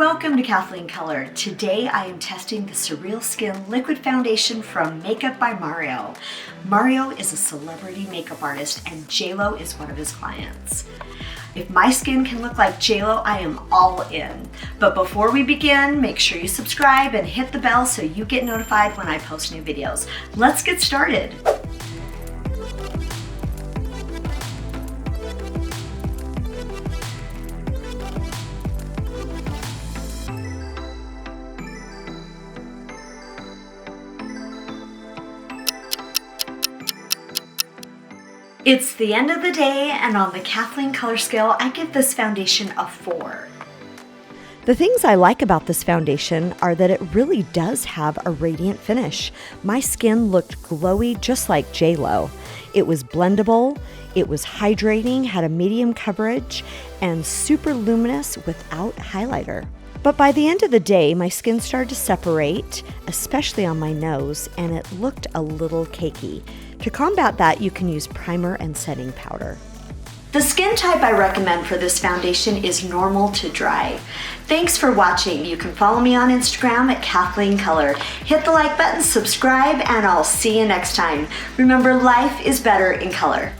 welcome to Kathleen Color. Today I am testing the Surreal Skin Liquid Foundation from Makeup by Mario. Mario is a celebrity makeup artist and JLo is one of his clients. If my skin can look like JLo, I am all in. But before we begin, make sure you subscribe and hit the bell so you get notified when I post new videos. Let's get started. It's the end of the day, and on the Kathleen Color Scale, I give this foundation a 4. The things I like about this foundation are that it really does have a radiant finish. My skin looked glowy just like JLo. It was blendable, it was hydrating, had a medium coverage, and super luminous without highlighter. But by the end of the day, my skin started to separate, especially on my nose, and it looked a little cakey. To combat that, you can use primer and setting powder. The skin type I recommend for this foundation is normal to dry. Thanks for watching. You can follow me on Instagram at Kathleen Color. Hit the like button, subscribe, and I'll see you next time. Remember, life is better in color.